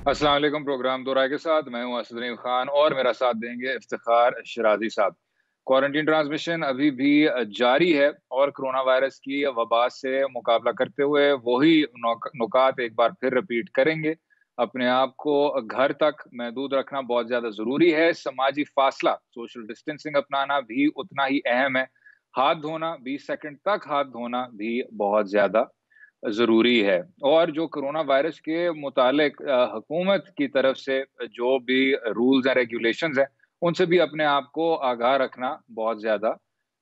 अस्सलाम वालेकुम। प्रोग्राम दो राय के साथ मैं हूं असद नईम खान और मेरा साथ देंगे इफ्तिखार शिराजी साहब। क्वारंटीन ट्रांसमिशन अभी भी जारी है और कोरोना वायरस की वबा से मुकाबला करते हुए वही नुकात एक बार फिर रिपीट करेंगे। अपने आप को घर तक महदूद रखना बहुत ज्यादा जरूरी है। समाजी फासला, सोशल डिस्टेंसिंग अपनाना भी उतना ही अहम है। हाथ धोना, 20 सेकंड तक हाथ धोना भी बहुत ज्यादा ज़रूरी है। और जो कोरोना वायरस के मुतालिक हुकूमत की तरफ से जो भी रूल्स एंड रेगुलेशंस हैं, उनसे भी अपने आप को आगाह रखना बहुत ज़्यादा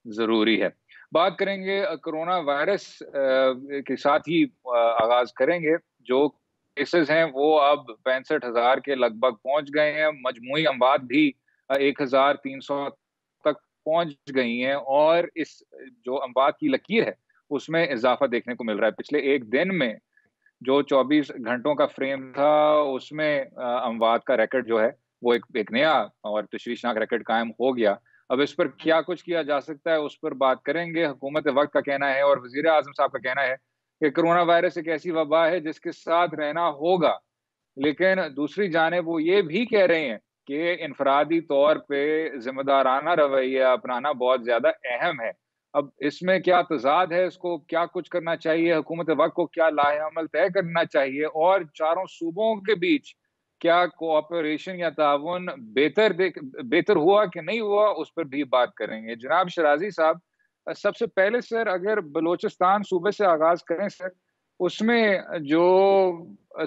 ज़रूरी है। बात करेंगे कोरोना वायरस के साथ ही आगाज़ करेंगे। जो केसेज़ हैं, वो अब 65,000 के लगभग पहुँच गए हैं। मजमूई अमवात भी 1,300 तक पहुँच गई हैं और इस जो अमवात की लकीर है, उसमें इज़ाफ़ा देखने को मिल रहा है। पिछले 1 दिन में जो 24 घंटों का फ्रेम था, उसमें अमवात का रिकॉर्ड जो है, वो एक एक नया और तशवीशनाक रिकॉर्ड कायम हो गया। अब इस पर क्या कुछ किया जा सकता है, उस पर बात करेंगे। हुकूमत वक़्त का कहना है और वज़ीर-ए-आज़म साहब का कहना है कि कोरोना वायरस एक ऐसी वबा है, जिसके साथ रहना होगा। लेकिन दूसरी जानिब वो ये भी कह रहे हैं कि इनफरादी तौर पे ज़िम्मेदाराना रवैया अपनाना बहुत ज़्यादा अहम है। अब इसमें क्या तज़ाद है, इसको क्या कुछ करना चाहिए, हुकूमत वक़्त को क्या लाहे-अमल तय करना चाहिए और चारों सूबों के बीच क्या कोऑपरेशन या ताउन बेहतर हुआ कि नहीं हुआ, उस पर भी बात करेंगे। जनाब शराज़ी साहब, सबसे पहले सर अगर बलूचिस्तान सूबे से आगाज़ करें सर, उसमें जो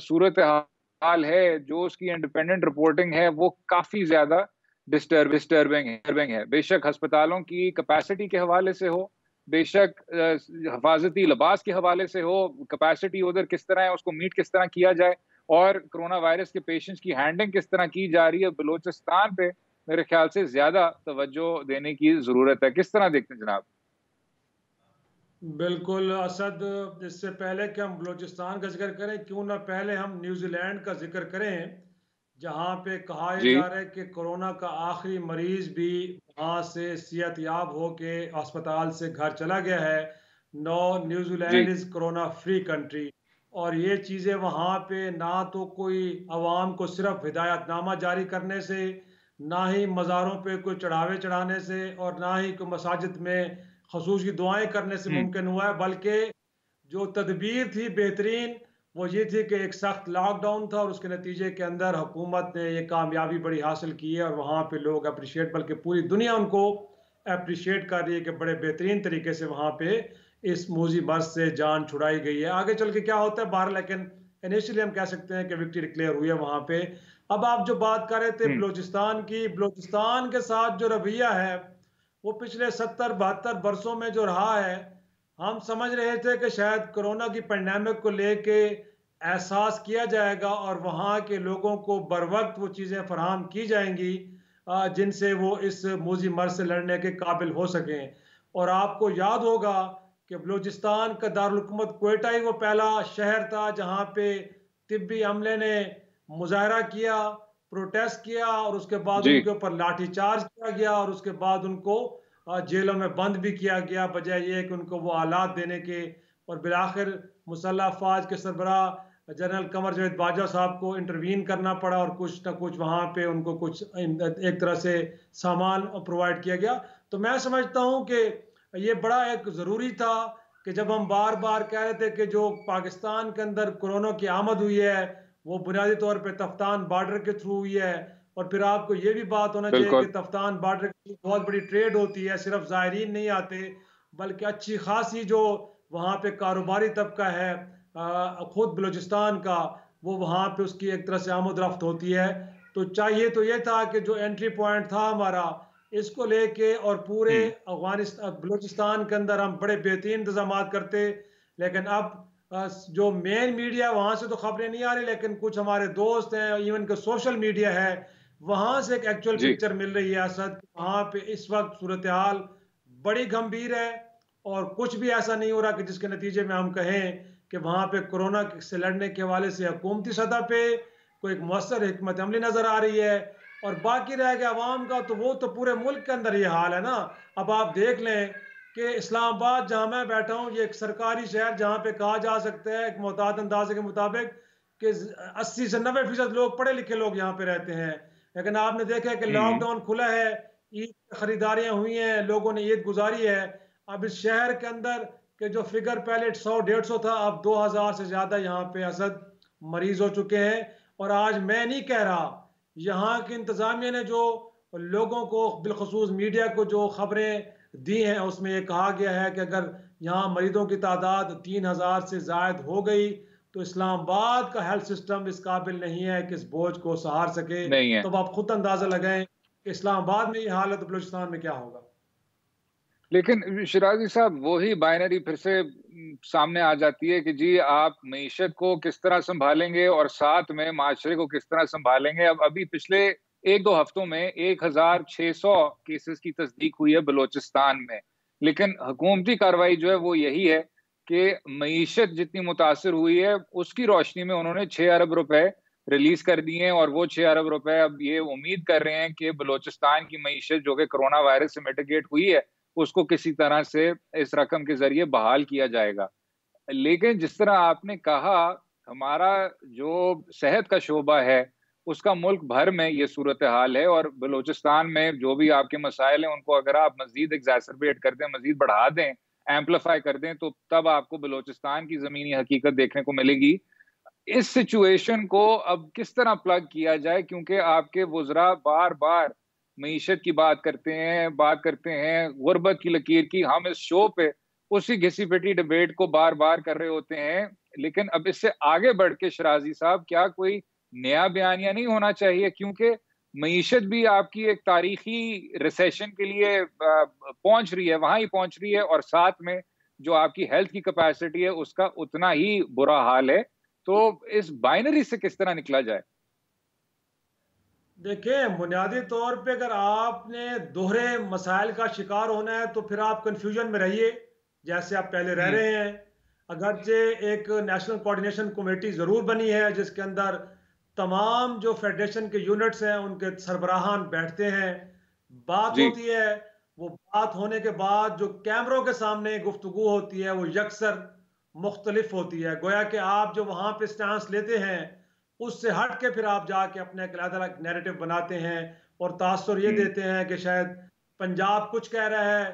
सूरत हाल है, जो उसकी इंडिपेंडेंट रिपोर्टिंग है, वो काफ़ी ज़्यादा डिस्टर्बिंग है। बेशक अस्पतालों की कैपेसिटी के हवाले से हो, बेशक हिफाज़ती लिबास के हवाले से हो, कैपेसिटी उधर किस तरह है, उसको मीट किस तरह किया जाए और कोरोना वायरस के पेशेंट्स की हैंडलिंग किस तरह की जा रही है, बलूचिस्तान पे मेरे ख्याल से ज़्यादा तवज्जो देने की ज़रूरत है। किस तरह देखते हैं जनाब? बिल्कुल असद, इससे पहले कि हम बलूचिस्तान का जिक्र करें, क्यों ना पहले हम न्यूजीलैंड का जिक्र करें, जहाँ पे कहा यह जी, जा रहा है कि कोरोना का आखिरी मरीज भी वहाँ से सेहतयाब होके अस्पताल से घर चला गया है। नो, जी। New Zealand is corona free country. और ये चीज़ें वहाँ पे ना तो कोई अवाम को सिर्फ हिदायतनामा जारी करने से, ना ही मज़ारों पे कोई चढ़ावे चढ़ाने से, और ना ही कोई मसाजिद में खसूस की दुआएं करने से हुँ, मुमकिन हुआ है, बल्कि जो तदबीर थी बेहतरीन, वो ये थी कि एक सख्त लॉकडाउन था और उसके नतीजे के अंदर हुकूमत ने ये कामयाबी बड़ी हासिल की है और वहाँ पे लोग अप्रिशिएट, बल्कि पूरी दुनिया उनको अप्रिशिएट कर रही है कि बड़े बेहतरीन तरीके से वहाँ पे इस मूजी मर्ज से जान छुड़ाई गई है। आगे चल के क्या होता है बाहर, लेकिन इनिशियली हम कह सकते हैं कि विक्ट्री डिक्लेयर हुई है वहाँ पे। अब आप जो बात कर रहे थे हुँ, बलूचिस्तान की, बलूचिस्तान के साथ जो रवैया है वो पिछले 70-72 बरसों में जो रहा है, हम समझ रहे थे कि शायद कोरोना की पेंडेमिक को लेके एहसास किया जाएगा और वहाँ के लोगों को बर वक्त वो चीज़ें फराहम की जाएंगी जिनसे वो इस मूजी मर्ज से लड़ने के काबिल हो सकें। और आपको याद होगा कि बलूचिस्तान का दारुलहुकूमत क्वेटा ही वो पहला शहर था जहाँ पे तिब्बी अमले ने मुजाहरा किया, प्रोटेस्ट किया, और उसके बाद जी। उनके ऊपर लाठीचार्ज किया गया और उसके बाद उनको जेलों में बंद भी किया गया, बजाय ये कि उनको वो आलात देने के। और बिलाखिर मुसल्लह अफवाज के सरबराह जनरल कमर जावेद बाजवा साहब को इंटरवीन करना पड़ा और कुछ ना कुछ वहाँ पे उनको कुछ एक तरह से सामान प्रोवाइड किया गया। तो मैं समझता हूँ कि ये बड़ा एक ज़रूरी था कि जब हम बार बार कह रहे थे कि जो पाकिस्तान के अंदर कोरोना की आमद हुई है वो बुनियादी तौर पे तफ्तान बॉर्डर के थ्रू हुई है। और फिर आपको ये भी बात होना चाहिए कि बिल्कुल। तफ्तान बॉर्डर की बहुत बड़ी ट्रेड होती है, सिर्फ ज़ायरीन नहीं आते बल्कि अच्छी खासी जो वहाँ पे कारोबारी तबका है खुद बलूचिस्तान का, वो वहाँ पे उसकी एक तरह से आमद रफ्त होती है। तो चाहिए तो ये था कि जो एंट्री पॉइंट था हमारा, इसको लेके और पूरे हुँ, अफगानिस्तान बलूचिस्तान के अंदर हम बड़े बेहतरीन इंतजाम करते। लेकिन अब जो मेन मीडिया वहाँ से तो खबरें नहीं आ रही, लेकिन कुछ हमारे दोस्त हैं, इवन के सोशल मीडिया है, वहाँ से एक एक्चुअल जी। पिक्चर मिल रही है असद। वहाँ पे इस वक्त सूरत हाल बड़ी गंभीर है और कुछ भी ऐसा नहीं हो रहा कि जिसके नतीजे में हम कहें कि वहाँ पे कोरोना से लड़ने के हवाले से हुकूमती सतह पे कोई एक मौसर हिकमत अमली नज़र आ रही है। और बाकी रह गया अवाम का, तो वो तो पूरे मुल्क के अंदर ये हाल है ना। अब आप देख लें कि इस्लामाबाद जहाँ मैं बैठा हूँ, ये एक सरकारी शहर जहाँ पे कहा जा सकता है एक मोहतात अंदाजे के मुताबिक कि 80 से 90% लोग पढ़े लिखे लोग यहाँ पे रहते हैं। लेकिन आपने देखा है कि हम्म। लॉकडाउन खुला है, ईद की खरीदारियां हुई हैं, लोगों ने ईद गुजारी है। अब इस शहर के अंदर के जो फिगर पहले 100-150 था, अब 2000 से ज्यादा यहाँ पे असद मरीज हो चुके हैं। और आज मैं नहीं कह रहा, यहाँ की इंतजामिया ने जो लोगों को बिलखसूस मीडिया को जो खबरें दी हैं उसमें ये कहा गया है कि अगर यहाँ मरीजों की तादाद 3000 से जायद हो गई तो इस्लामाबाद का हेल्थ सिस्टम इस काबिल नहीं है कि इस बोझ को सहार सके। नहीं है। तो अब आप खुद अंदाजा लगाएं कि इस्लामाबाद में ये हालत बलूचिस्तान में क्या होगा। लेकिन शिराजी साहब, वही बाइनरी फिर से सामने आ जाती है कि जी आप मईशत को किस तरह संभालेंगे और साथ में माशरे को किस तरह संभालेंगे। अब अभी पिछले 1-2 हफ्तों में 1600 केसेस की तस्दीक हुई है बलूचिस्तान में, लेकिन हुकूमती कार्रवाई जो है वो यही है कि मईशत जितनी मुतासर हुई है उसकी रोशनी में उन्होंने 6 अरब रुपए रिलीज कर दिए हैं, और वो 6 अरब रुपए अब ये उम्मीद कर रहे हैं कि बलूचिस्तान की मईशत जो कि कोरोना वायरस से मिटिगेट हुई है उसको किसी तरह से इस रकम के जरिए बहाल किया जाएगा। लेकिन जिस तरह आपने कहा, हमारा जो सेहत का शोबा है उसका मुल्क भर में ये सूरत हाल है, और बलूचिस्तान में जो भी आपके मसाइल हैं उनको अगर आप मजीद एग्जैसरबेट कर दें, मजीद बढ़ा दें, एम्पलीफाई कर दें, तो तब आपको बलूचिस्तान की जमीनी हकीकत देखने को मिलेगी। इस सिचुएशन को अब किस तरह प्लग किया जाए, क्योंकि आपके वुज़रा बार बार मईशत की बात करते हैं गुर्बत की लकीर की। हम इस शो पे उसी घिसी पिटी डिबेट को बार बार कर रहे होते हैं, लेकिन अब इससे आगे बढ़ के शराजी साहब क्या कोई नया बयानिया नहीं होना चाहिए, क्योंकि मईशत भी आपकी एक तारीखी रिसेशन के लिए पहुंच रही है, वहां ही पहुंच रही है, और साथ में जो आपकी हेल्थ की कैपेसिटी है उसका उतना ही बुरा हाल है। तो इस बाइनरी से किस तरह निकला जाए? देखिए, बुनियादी तौर पे अगर आपने दोहरे मसाइल का शिकार होना है तो फिर आप कंफ्यूजन में रहिए जैसे आप पहले रह हम्म। रहे हैं। अगरचे एक नेशनल कोऑर्डिनेशन कमेटी ज़रूर बनी है जिसके अंदर तमाम जो फेडरेशन के यूनिट्स हैं उनके सरबराहान बैठते हैं, बात जी। होती है। वो बात होने के बाद जो कैमरों के सामने गुफ्तगू होती है वो यकसर मुख्तलिफ होती है। गोया कि आप जो वहाँ पे स्टांस लेते हैं उससे हट के फिर आप जाके अपने एक अलग नैरेटिव बनाते हैं और तासुर ये हम्म। देते हैं कि शायद पंजाब कुछ कह रहा है,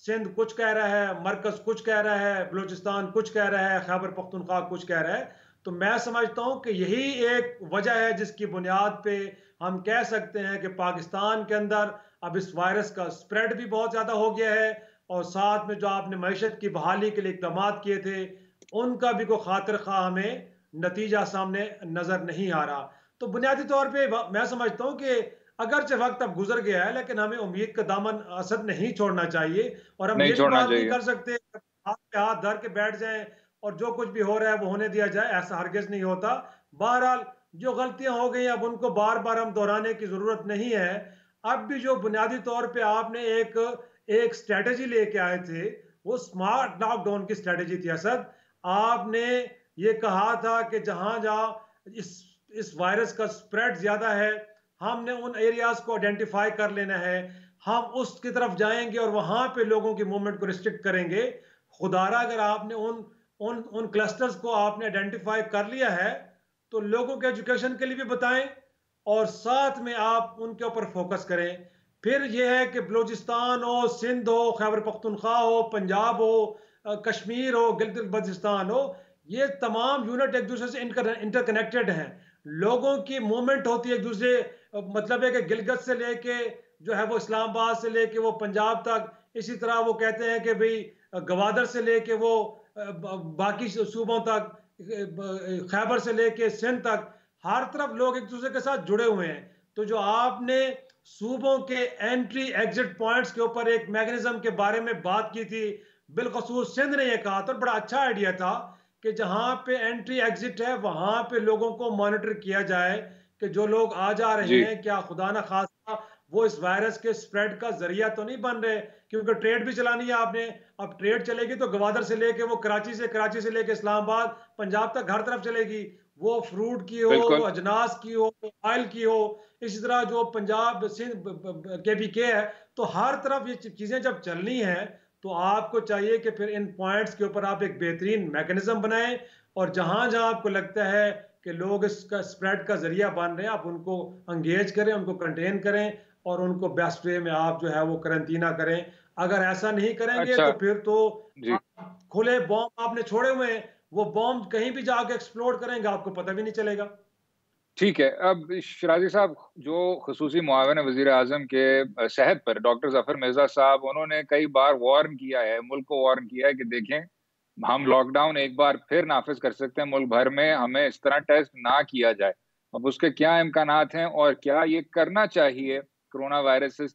सिंध कुछ कह रहा है, मरकज कुछ कह रहा है, बलूचिस्तान कुछ कह रहा है, खैबर पख्तूनख्वा कुछ कह रहा है। तो मैं समझता हूं कि यही एक वजह है जिसकी बुनियाद पे हम कह सकते हैं कि पाकिस्तान के अंदर अब इस वायरस का स्प्रेड भी बहुत ज़्यादा हो गया है, और साथ में जो आपने मईशत की बहाली के लिए इकदाम किए थे उनका भी कोई खातिर खा हमें नतीजा सामने नजर नहीं आ रहा। तो बुनियादी तौर पे मैं समझता हूँ कि अगरचे वक्त अब गुजर गया है लेकिन हमें उम्मीद का दामन असद नहीं छोड़ना चाहिए, और हम नहीं ये भी छोड़ना बात नहीं चाहिए। कर सकते हाथ पे हाथ धर के बैठ जाएं और जो कुछ भी हो रहा है वो होने दिया जाए, ऐसा हरगिज नहीं होता। बहरहाल जो गलतियां हो गई अब उनको बार बार हम दोहराने की जरूरत नहीं है। अब भी जो बुनियादी तौर पे आपने एक एक स्ट्रेटेजी लेके आए थे वो स्मार्ट लॉकडाउन की स्ट्रेटेजी थी असद। आपने ये कहा था कि जहां जहां इस वायरस का स्प्रेड ज्यादा है हमने उन एरियाज को आइडेंटिफाई कर लेना है, हम उसकी तरफ जाएंगे और वहां पे लोगों की मूवमेंट को रिस्ट्रिक्ट करेंगे। खुदारा अगर आपने उन उन उन क्लस्टर्स को आपने आइडेंटिफाई कर लिया है तो लोगों के एजुकेशन के लिए भी बताएं और साथ में आप उनके ऊपर फोकस करें। फिर यह है कि बलूचिस्तान हो, सिंध हो, खैबर पख्तूनख्वा हो, पंजाब हो, कश्मीर हो, गिलगित बल्तिस्तान हो, ये तमाम यूनिट एक दूसरे से इंटरकनेक्टेड हैं। लोगों की मूवमेंट होती है एक दूसरे, मतलब है कि गिलगित से लेके जो है वो इस्लामाबाद से लेके वो पंजाब तक, इसी तरह वो कहते हैं कि भाई गवादर से लेके वो बाकी सूबों तक, खैबर से लेके सिंध तक, हर तरफ लोग एक दूसरे के साथ जुड़े हुए हैं। तो जो आपने सूबों के एंट्री एग्जिट पॉइंट्स के ऊपर एक मैकेनिज्म के बारे में बात की थी, बिलखसूस सिंध ने यह कहा था, बड़ा अच्छा आइडिया था कि जहां पे एंट्री एग्जिट है वहां पे लोगों को मॉनिटर किया जाए कि जो लोग आ जा रहे जी। हैं क्या खुदा ना खास्ता वो इस वायरस के स्प्रेड का जरिया तो नहीं बन रहे, क्योंकि ट्रेड भी चलानी है आपने। अब ट्रेड चलेगी तो गवादर से लेके वो कराची से लेके इस्लामाबाद पंजाब तक हर तरफ चलेगी, वो फ्रूट की हो, वो बिल्कुल। अजनास की हो, ऑयल की हो। इसी तरह जो पंजाब सिंध के भी के है, तो हर तरफ ये चीजें जब चलनी है तो आपको चाहिए कि फिर इन पॉइंट्स के ऊपर आप एक बेहतरीन मैकेनिज्म बनाएं, और जहां जहां आपको लगता है कि लोग इसका स्प्रेड का जरिया बन रहे हैं, आप उनको एंगेज करें, उनको कंटेन करें और उनको बेस्ट वे में आप जो है वो करंटीना करें। अगर ऐसा नहीं करेंगे अच्छा तो फिर तो जी, खुले बॉम्ब आपने छोड़े हुए हैं, वो बॉम्ब कहीं भी जाके एक्सप्लोड करेंगे, आपको पता भी नहीं चलेगा। ठीक है। अब शराज़ी साहब, जो ख़ुसूसी मुआविन वज़ीर-ए-आज़म के सेहत पर डॉक्टर ज़फ़र मिर्ज़ा साहब, उन्होंने कई बार वार्न किया है, मुल्क को वार्न किया है कि देखें, हम लॉकडाउन एक बार फिर नाफ़िज़ कर सकते हैं मुल्क भर में, हमें इस तरह टेस्ट ना किया जाए। अब उसके क्या इम्कानात हैं और क्या ये करना चाहिए? कोरोना वायरस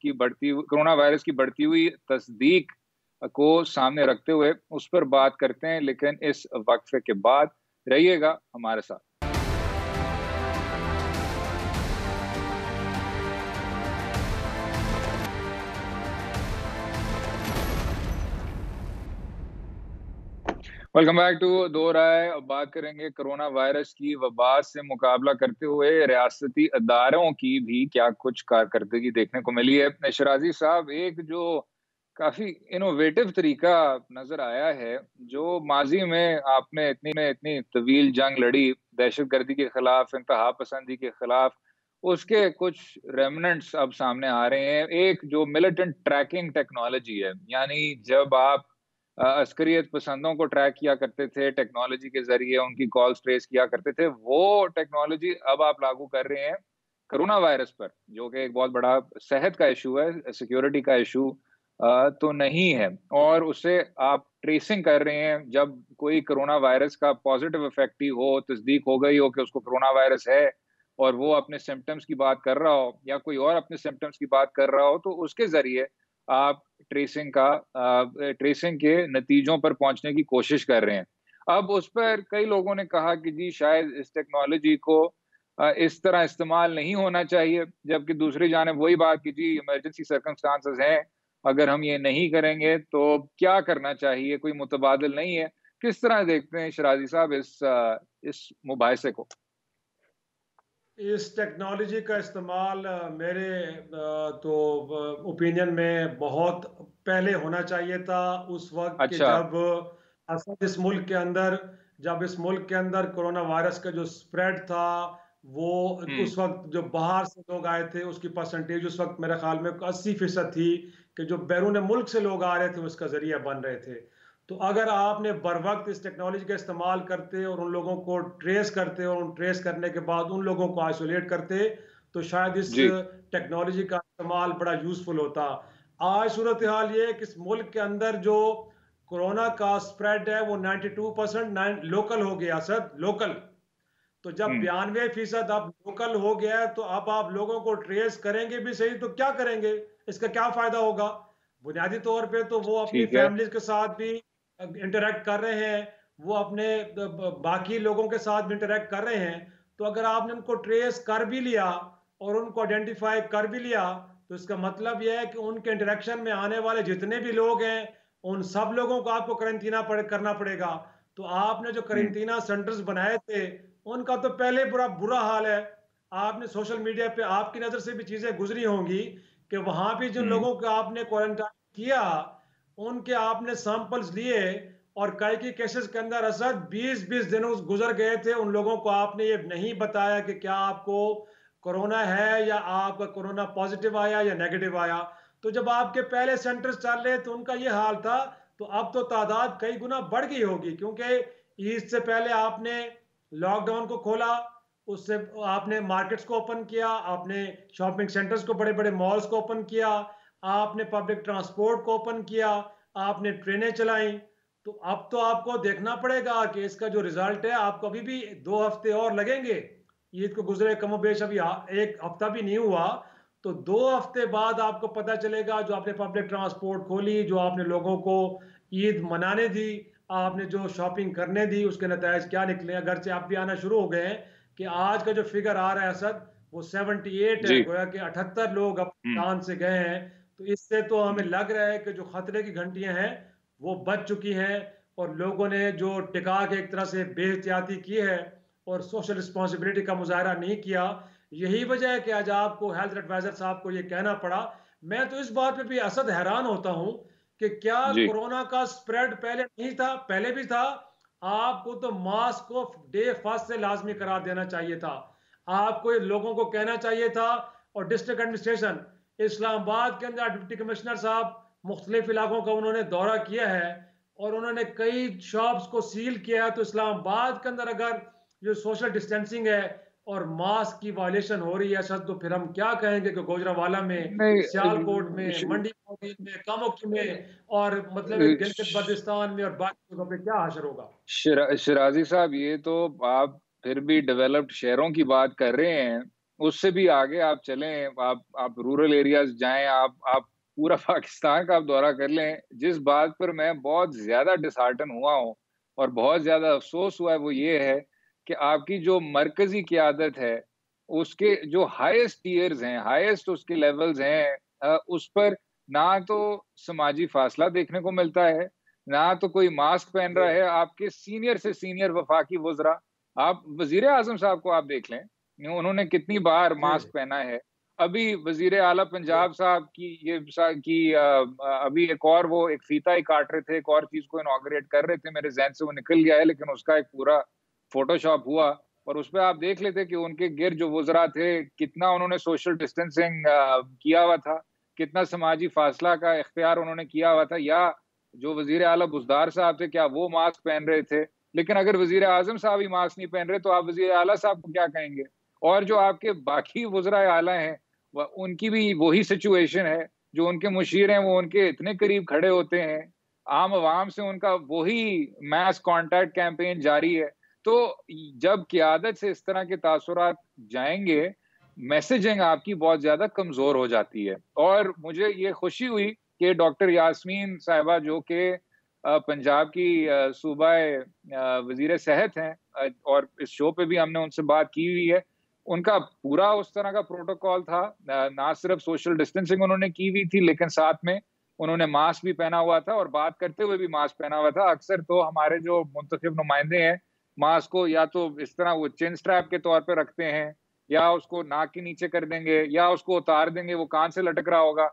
की बढ़ती हुई तस्दीक को सामने रखते हुए उस पर बात करते हैं, लेकिन इस वक़्फ़े के बाद। रहिएगा हमारे साथ। वेलकम बैक टू दो राय। अब बात करेंगे कोरोना वायरस की वबा से मुकाबला करते हुए रियासती अदारों की भी क्या कुछ कारकर्दगी देखने को मिली है। शराजी साहब, एक जो काफी इनोवेटिव तरीका नजर आया है, जो माजी में आपने इतनी तवील जंग लड़ी दहशतगर्दी के खिलाफ, इंतहा पसंदी के खिलाफ, उसके कुछ रेमनेंट्स अब सामने आ रहे हैं। एक जो मिलिटेंट ट्रैकिंग टेक्नोलॉजी है, यानी जब आप अस्करियत पसंदों को ट्रैक किया करते थे, टेक्नोलॉजी के ज़रिए उनकी कॉल्स ट्रेस किया करते थे, वो टेक्नोलॉजी अब आप लागू कर रहे हैं कोरोना वायरस पर, जो कि एक बहुत बड़ा सेहत का इश्यू है, सिक्योरिटी का इश्यू तो नहीं है। और उससे आप ट्रेसिंग कर रहे हैं, जब कोई कोरोना वायरस का पॉज़िटिव इफ़ेक्ट ही हो, तस्दीक हो गई हो कि उसको कोरोना वायरस है और वो अपने सिम्पटम्स की बात कर रहा हो या कोई और अपने सिम्पटम्स की बात कर रहा हो, तो उसके ज़रिए आप ट्रेसिंग के नतीजों पर पहुंचने की कोशिश कर रहे हैं। अब उस पर कई लोगों ने कहा कि जी शायद इस टेक्नोलॉजी को इस तरह इस्तेमाल नहीं होना चाहिए, जबकि दूसरी जानिब वही बात कि जी इमरजेंसी सर्कमस्टांसेस हैं, अगर हम ये नहीं करेंगे तो क्या करना चाहिए, कोई मुतबादिल नहीं है। किस तरह देखते हैं शराजी साहब इस मुबाहिसे को? इस टेक्नोलॉजी का इस्तेमाल मेरे तो ओपिनियन में बहुत पहले होना चाहिए था, उस वक्त कि अच्छा। जब असल इस मुल्क के अंदर कोरोना वायरस का जो स्प्रेड था, वो हुँ, उस वक्त जो बाहर से लोग आए थे उसकी परसेंटेज उस वक्त मेरे ख्याल में 80% थी कि जो बैरून मुल्क से लोग आ रहे थे उसका जरिया बन रहे थे। तो अगर आपने बर वक्त इस टेक्नोलॉजी का इस्तेमाल करते और उन लोगों को ट्रेस करते और उन ट्रेस करने के बाद उन लोगों को आइसोलेट करते, तो शायद इस जी। टेक्नोलॉजी का इस्तेमाल बड़ा यूजफुल होता। आज सूरत हाल ये है कि इस मुल्क के अंदर जो कोरोना का स्प्रेड है वो 92% लोकल हो गया सर, लोकल। तो जब हुँ, 92% अब लोकल हो गया है तो अब आप लोगों को ट्रेस करेंगे भी सही तो क्या करेंगे, इसका क्या फायदा होगा? बुनियादी तौर पे तो वो अपनी ठीक है। फैमिलीज के साथ भी इंटरेक्ट कर रहे हैं, वो अपने बाकी लोगों के साथ भी इंटरेक्ट कर रहे हैं। तो अगर आपने उनको ट्रेस कर भी लिया और उनको आइडेंटिफाई कर भी लिया, तो इसका मतलब यह है कि उनके इंटरेक्शन में आने वाले जितने भी लोग हैं, उन सब लोगों को आपको करना पड़ेगा। तो आपने जो हुँ, करेंटीना सेंटर्स बनाए थे, उनका तो पहले बुरा बुरा हाल है। आपने सोशल मीडिया पे आपकी नज़र से भी चीज़ें गुजरी होंगी कि वहाँ पे जिन हुँ, लोगों को आपने क्वारंटाइन किया, उनके आपने सैंपल्स लिए और कई के केसेस के अंदर असद 20-20 दिन गुजर गए थे। उन लोगों को आपने ये नहीं बताया कि क्या आपको कोरोना है या आपका कोरोना पॉजिटिव आया या नेगेटिव आया। तो जब आपके पहले सेंटर्स चल रहे तो उनका ये हाल था, तो अब तो तादाद कई गुना बढ़ गई होगी, क्योंकि ईद से पहले आपने लॉकडाउन को खोला, उससे आपने मार्केट्स को ओपन किया, आपने शॉपिंग सेंटर्स को, बड़े बड़े मॉल्स को ओपन किया, आपने पब्लिक ट्रांसपोर्ट को ओपन किया, आपने ट्रेनें चलाई। तो अब तो आपको देखना पड़ेगा कि इसका जो रिजल्ट है, आपको अभी भी 2 हफ्ते और लगेंगे। ईद को गुजरे कमोबेश अभी एक हफ्ता भी नहीं हुआ, तो 2 हफ्ते बाद आपको पता चलेगा, जो आपने पब्लिक ट्रांसपोर्ट खोली, जो आपने लोगों को ईद मनाने दी, आपने जो शॉपिंग करने दी, उसके नतीजे क्या निकले। अगर से आप भी आना शुरू हो गए हैं कि आज का जो फिगर आ रहा है असद, वो 78 है, जी। गोया कि 78 लोग अब हुँ, जान से गए हैं। तो इससे तो हमें हुँ, लग रहा है कि जो खतरे की घंटियां हैं वो बज चुकी हैं, और लोगों ने जो टिका के एक तरह से बेहतियाती की है और सोशल रिस्पॉन्सिबिलिटी का मुजाहरा नहीं किया। यही वजह है कि आज आपको हेल्थ एडवाइजर साहब को ये कहना पड़ा। मैं तो इस बात पे भी असद हैरान होता हूं कि क्या जी। कोरोना का स्प्रेड पहले नहीं था, पहले भी था, आपको तो मास्क को डे फर्स्ट से लाजमी करार देना चाहिए था। आपको ये लोगों को कहना चाहिए था। और डिस्ट्रिक्ट एडमिनिस्ट्रेशन इस्लामाबाद के अंदर डिप्टी कमिश्नर साहब मुख्तलिफ इलाकों का उन्होंने दौरा किया है और उन्होंने कई शॉप्स को सील किया है। तो इस्लामाबाद के अंदर अगर जो सोशल डिस्टेंसिंग है और मास्क की वायलेशन हो रही है सर, तो फिर हम क्या कहेंगे कि गोजरावाला में, सियालकोट में, नहीं, मंडी में, कामोकी में और मतलब गिलगित बल्तिस्तान में और बाकी जगहों पे क्या हशर होगा? शिराजी साहब, ये तो आप फिर भी डेवलप्ड शहरों की बात कर रहे हैं। उससे भी आगे आप चलें, आप रूरल एरियाज जाएं, आप पूरा पाकिस्तान का आप दौरा कर लें। जिस बात पर मैं बहुत ज्यादा डिसहार्टन हुआ हूं और बहुत ज्यादा अफसोस हुआ है वो ये है कि आपकी जो मरकजी क़यादत है, उसके जो हाईएस्ट टीयर्स हैं, हाईएस्ट उसके लेवल्स हैं, उस पर ना तो समाजी फासला देखने को मिलता है, ना तो कोई मास्क पहन रहा है। आपके सीनियर से सीनियर वफाकी वुज़रा, आप वजीर आजम साहब को आप देख लें, उन्होंने कितनी बार जी। मास्क पहना है। अभी वजीर आला पंजाब साहब की अभी एक और वो एक फीता ही काट रहे थे, एक और चीज को इनॉग्रेट कर रहे थे, मेरे जहन से वो निकल गया है, लेकिन उसका एक पूरा फोटोशॉप हुआ और उस पर आप देख लेते कि उनके गिर जो वुज़रा थे, कितना उन्होंने सोशल डिस्टेंसिंग किया हुआ था, कितना समाजी फासला का इख्तियार उन्होंने किया हुआ था। या जो वजीर आला बुज़दार साहब थे, क्या वो मास्क पहन रहे थे? लेकिन अगर वजीर आजम साहब ही मास्क नहीं पहन रहे, तो आप वजीर आला साहब को क्या कहेंगे? और जो आपके बाकी वुज़रा आला हैं, उनकी भी वही सिचुएशन है। जो उनके मुशीर हैं, वो उनके इतने करीब खड़े होते हैं, आम आवाम से उनका वही मास कॉन्टैक्ट कैंपेन जारी है। तो जब क़यादत से इस तरह के तासुरात जाएंगे, मैसेजिंग आपकी बहुत ज्यादा कमजोर हो जाती है। और मुझे ये खुशी हुई कि डॉक्टर यास्मीन साहिबा, जो कि पंजाब की सूबा वजीर सेहत हैं, और इस शो पे भी हमने उनसे बात की हुई है, उनका पूरा उस तरह का प्रोटोकॉल था। ना सिर्फ सोशल डिस्टेंसिंग उन्होंने की हुई थी, लेकिन साथ में उन्होंने मास्क भी पहना हुआ था और बात करते हुए भी मास्क पहना हुआ था। अक्सर तो हमारे जो मुंतखब नुमाइंदे हैं, मास्क को या तो इस तरह वो चिन स्ट्रैप के तौर पे रखते हैं, या उसको नाक के नीचे कर देंगे, या उसको उतार देंगे, वो कान से लटक रहा होगा।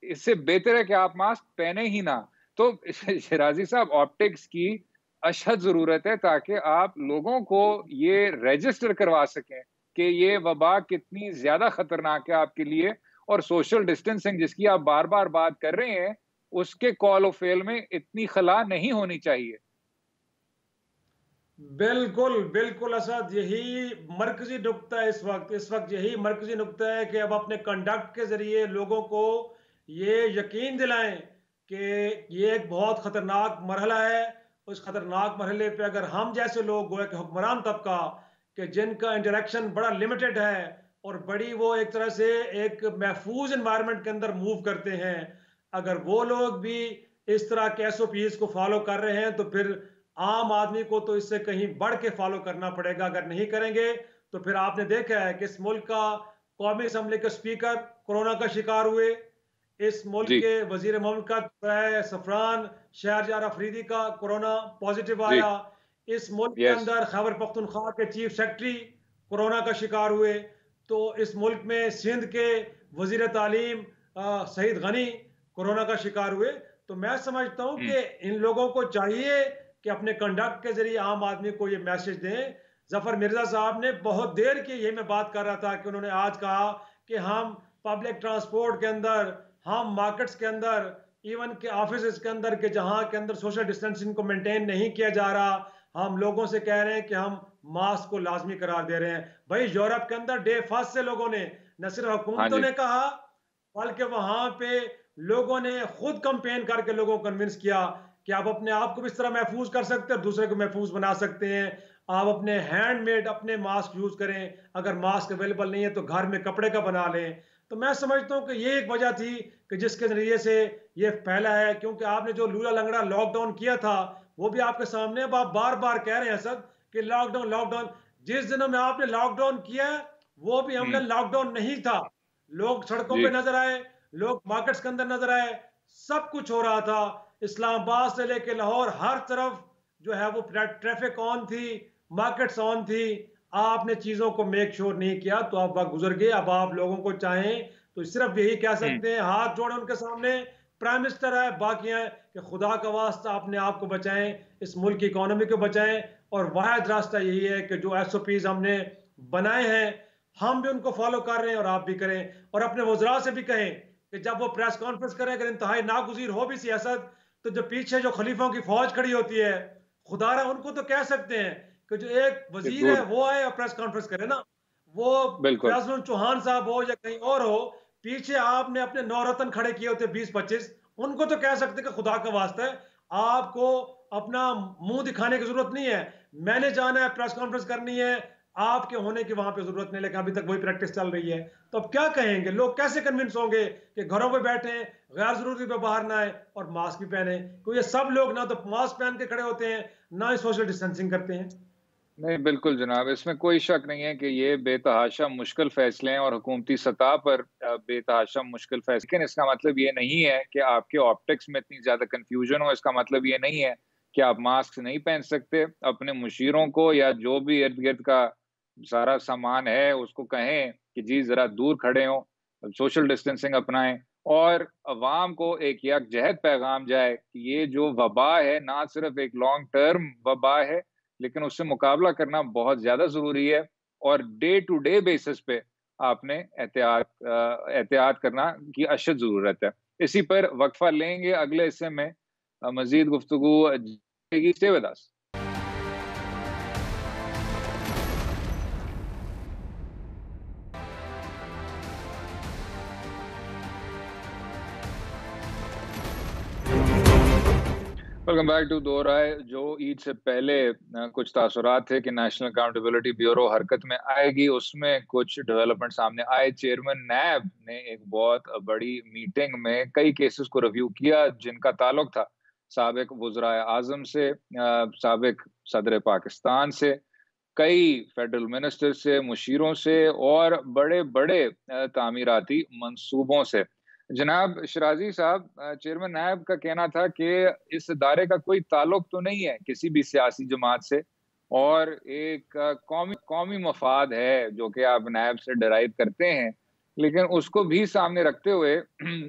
इससे बेहतर है कि आप मास्क पहने ही ना। तो शिराजी साहब, ऑप्टिक्स की अशद जरूरत है, ताकि आप लोगों को ये रजिस्टर करवा सकें कि ये वबा कितनी ज्यादा खतरनाक है आपके लिए। और सोशल डिस्टेंसिंग जिसकी आप बार बार बात कर रहे हैं, उसके कॉल ऑफ फेल में इतनी खला नहीं होनी चाहिए। बिल्कुल, बिल्कुल असद, यही मरकज़ी नुक्ता है इस वक़्त यही मरकज़ी नुक्ता है कि अब अपने कंडक्ट के ज़रिए लोगों को ये यकीन दिलाएँ कि ये एक बहुत ख़तरनाक मरहला है। उस ख़तरनाक मरहले पे अगर हम जैसे लोग गोया कि हुक्मरान तबका कि जिनका इंटरेक्शन बड़ा लिमिटेड है और बड़ी वो एक तरह से एक महफूज़ एनवायरनमेंट के अंदर मूव करते हैं, अगर वो लोग भी इस तरह के एसओपीज़ को फ़ॉलो कर रहे हैं, तो फिर आम आदमी को तो इससे कहीं बढ़ के फॉलो करना पड़ेगा। अगर नहीं करेंगे तो फिर आपने देखा है कि इस मुल्क का कौमी असम्बली के स्पीकर कोरोना का शिकार हुए, इस मुल्क जी, के वजीर ममलकत सफरान शहरयार अफरीदी का कोरोना पॉजिटिव जी, आया, इस मुल्क के यस, अंदर खैबर पख्तूनख्वा के चीफ सेक्रेटरी कोरोना का शिकार हुए, तो इस मुल्क में सिंध के वजीर तालीम सईद गनी कोरोना का शिकार हुए। तो मैं समझता हूँ हुँ, कि इन लोगों को चाहिए कि अपने कंडक्ट के जरिए आम आदमी को ये मैसेज दें। जफर मिर्जा साहब ने बहुत देर की ये मैं बात कर रहा था कि उन्होंने आज कहा कि हम पब्लिक ट्रांसपोर्ट के अंदर, हम मार्केट्स के अंदर, इवन के ऑफिस के अंदर के जहां के अंदर सोशल डिस्टेंसिंग को मेंटेन नहीं किया जा रहा, हम लोगों से कह रहे हैं कि हम मास्क को लाजमी करार दे रहे हैं। भाई यूरोप के अंदर डे फर्स्ट से लोगों ने, न सिर्फ हाँ हुकूमतों जी, ने कहा, बल्कि वहां पे लोगों ने खुद कंपेन करके लोगों को कन्विंस किया कि आप अपने आप को भी इस तरह महफूज कर सकते हैं, दूसरे को महफूज बना सकते हैं। आप अपने हैंडमेड अपने मास्क यूज करें, अगर मास्क अवेलेबल नहीं है तो घर में कपड़े का बना लें। तो मैं समझता हूँ कि ये एक वजह थी कि जिसके जरिए से ये फैला है, क्योंकि आपने जो लूला लंगड़ा लॉकडाउन किया था वो भी आपके सामने। अब आप बार बार कह रहे हैं सर कि लॉकडाउन लॉकडाउन, जिस दिनों में आपने लॉकडाउन किया वो भी हमने हुँ, लॉकडाउन नहीं था। लोग सड़कों जी, पे नजर आए, लोग मार्केट्स के अंदर नजर आए, सब कुछ हो रहा था। इस्लामाबाद से लेके लाहौर हर तरफ जो है वो ट्रैफिक ऑन थी, मार्केट्स ऑन थी। आपने चीजों को मेक श्योर नहीं किया तो अब वक्त गुजर गए। अब आप लोगों को चाहें तो सिर्फ यही कह हुँ, सकते हैं, हाथ जोड़े उनके सामने, प्राइम मिनिस्टर है, बाकी हैं कि खुदा का वास्ता अपने आप को बचाएं, इस मुल्क की इकोनॉमी को बचाएं। और वाहिद रास्ता यही है कि जो SOPs हमने बनाए हैं हम भी उनको फॉलो कर रहे हैं और आप भी करें। और अपने वज़रा से भी कहें कि जब वो प्रेस कॉन्फ्रेंस करें, अगर इंतहाई नागुज़ीर हो भी सियासत, तो जो पीछे जो खलीफों की फौज खड़ी होती है, खुदारा उनको तो कह सकते हैं कि जो एक वजीर है जरूर। वो आए और प्रेस कॉन्फ्रेंस करे ना। वो बिल्कुल। फैजल चौहान साहब हो या कहीं और हो, पीछे आपने अपने नौरतन खड़े किए होते 20-25, उनको तो कह सकते कि खुदा का वास्ता है आपको अपना मुंह दिखाने की जरूरत नहीं है, मैंने जाना है प्रेस कॉन्फ्रेंस करनी है, आपके होने की वहां पे जरूरत नहीं। लेकिन अभी तक वही प्रैक्टिस चल रही है। तो अब क्या कहेंगे लोग, कैसे कन्विंस होंगे कि घरों पे बैठे गैर जरूरी पे बाहर ना आए और मास्क भी पहने? क्योंकि ये सब लोग ना तो मास्क पहन के खड़े होते हैं, ना ही सोशल डिस्टेंसिंग करते हैं। नहीं, बिल्कुल जनाब, इसमें कोई शक नहीं है कि ये बेतहाशा मुश्किल फ़ैसले हैं और हुकूमती सतह पर बेतहाशा मुश्किल फ़ैसले, लेकिन इसका मतलब ये नहीं है कि आपके ऑप्टिक्स में इतनी ज़्यादा कन्फ्यूज़न हो। इसका मतलब ये नहीं है कि आप मास्क नहीं पहन सकते। अपने मुशीरों को या जो भी इर्द-गिर्द का सारा सामान है, उसको कहें कि जी ज़रा दूर खड़े हों, सोशल डिस्टेंसिंग अपनाएँ और अवाम को एक यकजहत पैगाम जाए कि ये जो वबा है, ना सिर्फ़ एक लॉन्ग टर्म वबा है, लेकिन उससे मुकाबला करना बहुत ज़्यादा ज़रूरी है और डे टू डे बेसिस पे आपने एहतियात करना की अशद ज़रूरत है। इसी पर वक़्फ़ा लेंगे, अगले हिस्से में मज़ीद गुफ्तगू जारी stay with us. Welcome back to Do Rai. जो ईद से पहले कुछ तासुरात थे कि नेशनल अकाउंटेबिलिटी ब्यूरो हरकत में आएगी, उसमें कुछ डेवलपमेंट सामने आए। चेयरमैन नैब ने एक बहुत बड़ी मीटिंग में कई केसेस को रिव्यू किया जिनका ताल्लुक था साबिक वज़राए आज़म से, साबिक सदर पाकिस्तान से, कई फेडरल मिनिस्टर से, मुशीरों से और बड़े-बड़े तामीराती मंसूबों से। जनाब शिराज़ी साहब, चेयरमैन नैब का कहना था कि इस इदारे का कोई ताल्लुक तो नहीं है किसी भी सियासी जमात से और एक कौमी कौमी मफाद है जो कि आप नैब से डिराइव करते हैं। लेकिन उसको भी सामने रखते हुए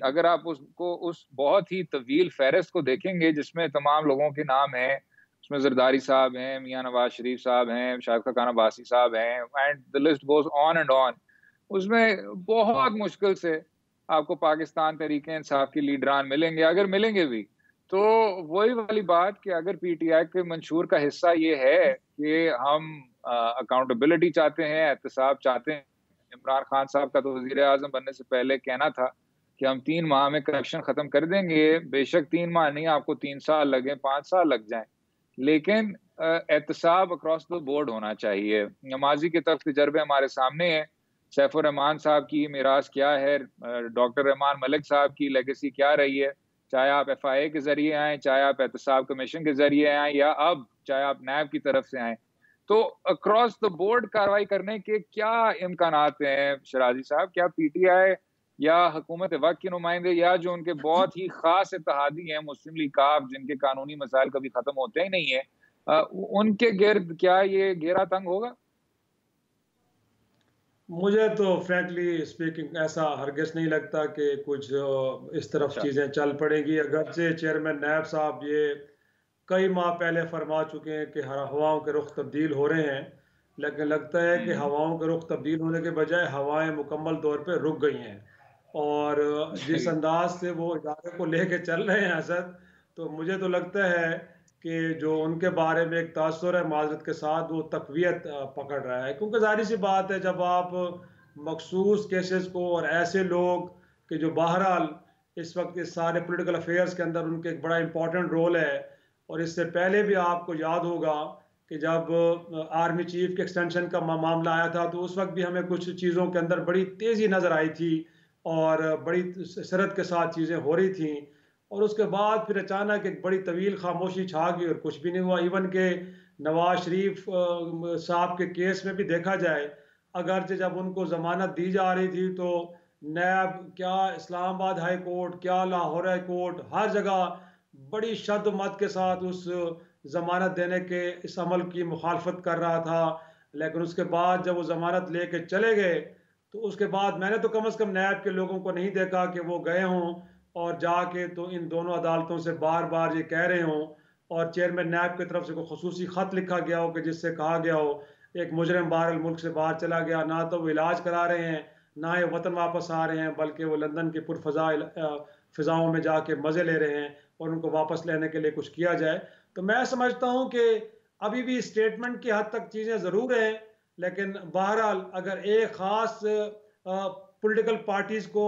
अगर आप उसको उस बहुत ही तवील फ़हरिस्त को देखेंगे जिसमें तमाम लोगों के नाम हैं, उसमें ज़रदारी साहब हैं, मियाँ नवाज़ शरीफ साहब हैं, शाहिद खान अब्बासी साहब हैं and the list goes on and on. उसमें बहुत मुश्किल से आपको पाकिस्तान तहरीक-ए-इंसाफ के लीडरान मिलेंगे, अगर मिलेंगे भी, तो वही वाली बात कि अगर पीटीआई के मंशूर का हिस्सा ये है कि हम अकाउंटेबिलिटी चाहते हैं, एहतसाब चाहते हैं। इमरान खान साहब का तो वज़ीर-ए-आज़म बनने से पहले कहना था कि हम 3 माह में करप्शन खत्म कर देंगे। बेशक 3 माह नहीं, आपको 3 साल लगें, 5 साल लग जाएँ, लेकिन एहतसाब अक्रॉस द बोर्ड होना चाहिए। माज़ी के तजर्बे हमारे सामने हैं। सैफुर रहमान साहब की मीरास क्या है, डॉक्टर रहमान मलिक साहब की लेगेसी क्या रही है, चाहे आप एफआईए के ज़रिए आएँ, चाहे आप एहतसाब कमीशन के ज़रिए आएँ या अब चाहे आप नैब की तरफ से आएँ। तो अक्रॉस द बोर्ड कार्रवाई करने के क्या इम्कानात हैं शिराज़ी साहब? क्या पीटीआई या हुकूमत वक़्त के नुमाइंदे या जो उनके बहुत ही ख़ास इत्तेहादी हैं मुस्लिम लीग काफ, जिनके कानूनी मसाइल कभी ख़त्म होते ही नहीं है, उनके गिर्द क्या ये घेरा तंग होगा? मुझे तो फ्रैंकली स्पीकिंग ऐसा हरगिज़ नहीं लगता कि कुछ इस तरफ अच्छा। चीज़ें चल पड़ेंगी। अगरचे चेयरमैन नैब साहब ये कई माह पहले फरमा चुके हैं कि हवाओं के रुख तब्दील हो रहे हैं, लेकिन लगता है कि हुँ। हवाओं के रुख तब्दील होने के बजाय हवाएं मुकम्मल तौर पे रुक गई हैं। और जिस जी। अंदाज से वो इदारे को लेके चल रहे हैं असद, तो मुझे तो लगता है कि जो उनके बारे में एक तासुर है माज़रत के साथ, वो तक़वियत पकड़ रहा है। क्योंकि ज़ाहिर-सी बात है जब आप मख़सूस केसेस को और ऐसे लोग कि जो बहरहाल इस वक़्त इस सारे पॉलिटिकल अफ़ेयर्स के अंदर उनके एक बड़ा इम्पोर्टेंट रोल है। और इससे पहले भी आपको याद होगा कि जब आर्मी चीफ के एक्सटेंशन का मामला आया था, तो उस वक़्त भी हमें कुछ चीज़ों के अंदर बड़ी तेज़ी नज़र आई थी और बड़ी सरत के साथ चीज़ें हो रही थीं। और उसके बाद फिर अचानक एक बड़ी तवील खामोशी छा गई और कुछ भी नहीं हुआ। इवन के नवाज शरीफ साहब के केस में भी देखा जाए, अगरचे जब उनको ज़मानत दी जा रही थी तो नैब क्या, इस्लामाबाद हाई कोर्ट क्या, लाहौर हाई कोर्ट, हर जगह बड़ी शद्द-मत के साथ उस ज़मानत देने के इस अमल की मुखालफत कर रहा था। लेकिन उसके बाद जब वो ज़मानत लेके चले गए, तो उसके बाद मैंने तो कम से कम नैब के लोगों को नहीं देखा कि वो गए हों और जाके तो इन दोनों अदालतों से बार बार ये कह रहे हों और चेयरमैन नैब की तरफ से कोई खसूसी ख़त लिखा गया हो कि जिससे कहा गया हो एक मुजरिम बाहर मुल्क से बाहर चला गया, ना तो वो इलाज करा रहे हैं ना ये वतन वापस आ रहे हैं, बल्कि वो लंदन की फ़िज़ाओं में जाके मज़े ले रहे हैं और उनको वापस लेने के लिए कुछ किया जाए। तो मैं समझता हूँ कि अभी भी स्टेटमेंट की हद तक चीज़ें ज़रूर हैं, लेकिन बहरहाल अगर एक ख़ास पॉलिटिकल पार्टीज़ को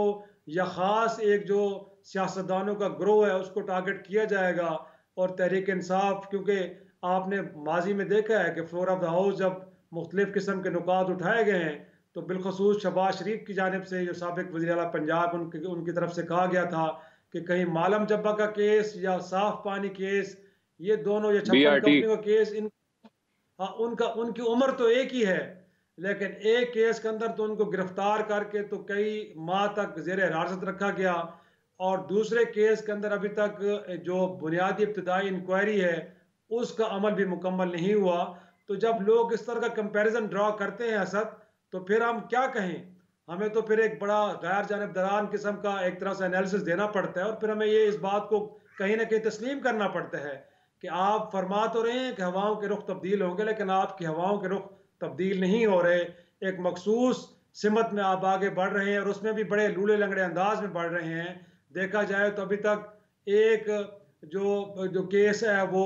या ख़ास एक जो सियासतदानों का ग्रोह है उसको टारगेट किया जाएगा और तहरीक इंसाफ, क्योंकि आपने माजी में देखा है कि फ्लोर ऑफ द हाउस जब मुख्तलिफ़ किस्म के नुकात उठाए गए हैं तो बिलखसूस शहबाज शरीफ की जानिब से जो साबिक वज़ीर आला पंजाब उनकी तरफ से कहा गया था कि कहीं मालम जब्बा का केस या साफ पानी केस, ये दोनों या छप्पन BRT। कंपनियों का केस, इन हाँ उनकी उम्र तो एक ही है, लेकिन एक केस के अंदर तो उनको गिरफ्तार करके तो कई माह तक जेर हिरासत रखा गया और दूसरे केस के अंदर अभी तक जो बुनियादी इब्तदाई इंक्वायरी है उसका अमल भी मुकम्मल नहीं हुआ। तो जब लोग इस तरह का कंपैरिजन ड्रॉ करते हैं असद, तो फिर हम क्या कहें, हमें तो फिर एक बड़ा गैर जानिबदारान किस्म का एक तरह से एनालिसिस देना पड़ता है और फिर हमें ये इस बात को कहीं ना कहीं तस्लीम करना पड़ता है कि आप फरमा तो रहे हैं कि हवाओं के रुख तब्दील होंगे, लेकिन आपकी हवाओं के रुख तब्दील नहीं हो रहे। एक मखसूस सिमत में आप आगे बढ़ रहे हैं और उसमें भी बड़े लूले लंगड़े अंदाज में बढ़ रहे हैं। देखा जाए तो अभी तक एक जो जो केस है वो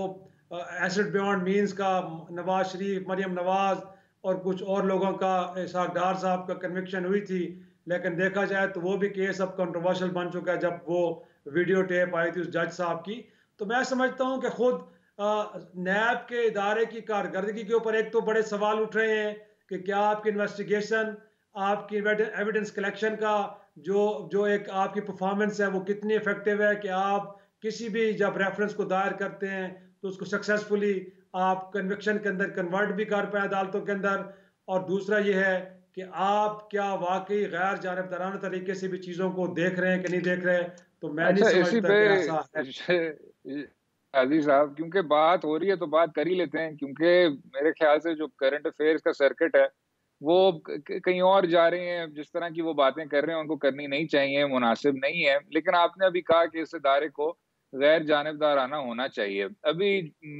एसिड बियॉन्ड मीन्स का, नवाज शरीफ, मरियम नवाज और कुछ और लोगों का, इसहाक डार साहब का कन्विक्शन हुई थी, लेकिन देखा जाए तो वो भी केस अब कंट्रोवर्शियल बन चुका है जब वो वीडियो टेप आई थी उस जज साहब की। तो मैं समझता हूँ कि खुद नैब के इदारे की कारकर्दगी के ऊपर एक तो बड़े सवाल उठ रहे हैं कि क्या आपकी इन्वेस्टिगेशन, आपकी एविडेंस कलेक्शन का जो जो एक आपकी परफॉर्मेंस है वो कितनी इफेक्टिव है कि आप किसी भी जब रेफरेंस को दायर करते हैं तो उसको सक्सेसफुली आप कन्विक्शन के अंदर कन्वर्ट भी कर पाए अदालतों के अंदर। और दूसरा ये है कि आप क्या वाकई गैर जानिबदाराना तरीके से भी चीज़ों को देख रहे हैं कि नहीं देख रहे। तो मैं नहीं अच्छा, इसी समझता पे कि ऐसा है। काजी साहब, क्योंकि बात हो रही है तो बात कर ही लेते हैं, क्योंकि मेरे ख्याल से जो करंट अफेयर्स का सर्किट है वो कहीं और जा रहे हैं। जिस तरह की वो बातें कर रहे हैं उनको करनी नहीं चाहिए, मुनासिब नहीं है। लेकिन आपने अभी कहा कि इस इदारे को गैर जानिबदाराना होना चाहिए। अभी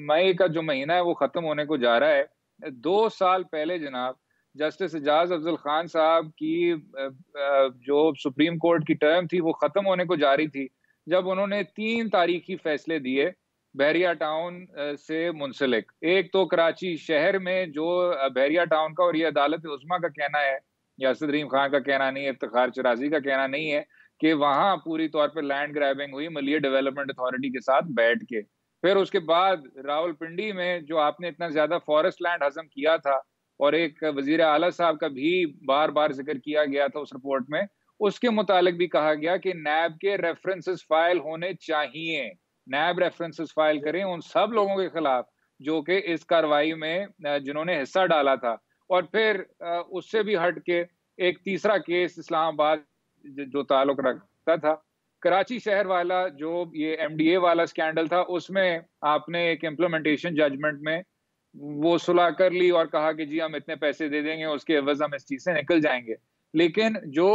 मई का जो महीना है वो खत्म होने को जा रहा है। 2 साल पहले जनाब जस्टिस एजाज अफजल खान साहब की जो सुप्रीम कोर्ट की टर्म थी वो खत्म होने को जा रही थी, जब उन्होंने 3 तारीखी फैसले दिए बहरिया टाउन से मुंसलिक। एक तो कराची शहर में जो बहरिया टाउन का, और ये अदालत उज़्मा का कहना है, यासिर रहीम खान का कहना नहीं है, इफ्तिखार शराजी का कहना नहीं है, कि वहां पूरी तौर पे लैंड ग्रैबिंग हुई मलिया डेवलपमेंट अथॉरिटी के साथ बैठ के। फिर उसके बाद रावलपिंडी में जो आपने इतना ज्यादा फॉरेस्ट लैंड हजम किया था, और एक वजीर आला साहब का भी बार बार जिक्र किया गया था उस रिपोर्ट में, उसके मुतालिक भी कहा गया कि नैब के रेफरेंसेस फाइल होने चाहिए। नैब रेफरेंसेस फाइल करें उन सब लोगों के खिलाफ जो कि इस कार्रवाई में जिन्होंने हिस्सा डाला था। और फिर उससे भी हट के एक तीसरा केस इस्लामाबाद जो ताल्लुक रखता था कराची शहर वाला, जो ये MDA वाला स्कैंडल था, उसमें आपने एक इम्प्लीमेंटेशन जजमेंट में वो सुलह कर ली और कहा कि जी हम इतने पैसे दे देंगे, उसके एवज हम इस चीज से निकल जाएंगे। लेकिन जो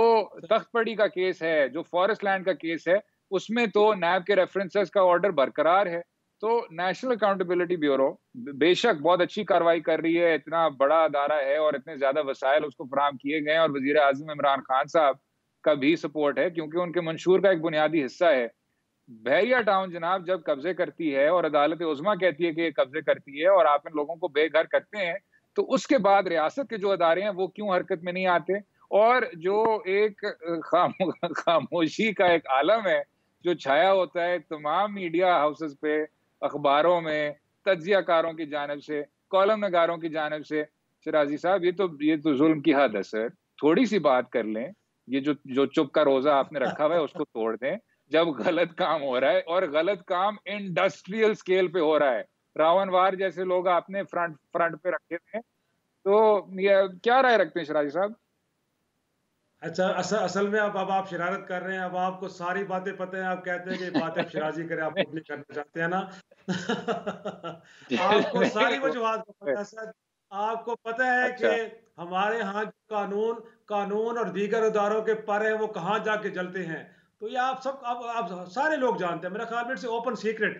तख्तपड़ी का केस है, जो फॉरेस्ट लैंड का केस है, उसमें तो नैब के रेफरेंसेस का ऑर्डर बरकरार है। तो नेशनल अकाउंटेबिलिटी ब्यूरो बेशक बहुत अच्छी कार्रवाई कर रही है, इतना बड़ा अदारा है और इतने ज्यादा वसाइल उसको फराहम किए गए हैं, और वजीर आजम इमरान खान साहब का भी सपोर्ट है क्योंकि उनके मंशूर का एक बुनियादी हिस्सा है। बहरिया टाउन जनाब जब कब्जे करती है और अदालत उज़्मा कहती है कि ये कब्जे करती है और आप इन लोगों को बेघर करते हैं, तो उसके बाद रियासत के जो अदारे हैं वो क्यों हरकत में नहीं आते? और जो एक खामोशी का एक आलम है जो छाया होता है तमाम मीडिया हाउसेस पे, अखबारों में, तज्जियाकारों की जानिब से, कॉलम नगारों की जानिब से, शराजी साहब ये तो जुल्म की हद है सर। थोड़ी सी बात कर लें। ये जो जो चुप का रोजा आपने रखा हुआ है उसको तोड़ दें। जब गलत काम हो रहा है, और गलत काम इंडस्ट्रियल स्केल पे हो रहा है, रावणवार जैसे लोग आपने फ्रंट फ्रंट पे रखे थे, तो ये क्या राय रखते हैं शराजी साहब? अच्छा, असल में अब आप शरारत कर रहे हैं। अब आपको सारी बातें पता है, आप कहते हैं कि बातें अब शिराजी करे, आप खुद नहीं करना चाहते हैं ना। आपको सारी नहीं, वजूहात का पता है सर। आपको पता है कि अच्छा। हमारे यहाँ जो कानून कानून और दीगर इदारों के पर हैं वो कहाँ जाके जलते हैं। तो ये आप सब अब सारे लोग जानते हैं, मेरा ख्याल में इट्स ओपन सीक्रेट।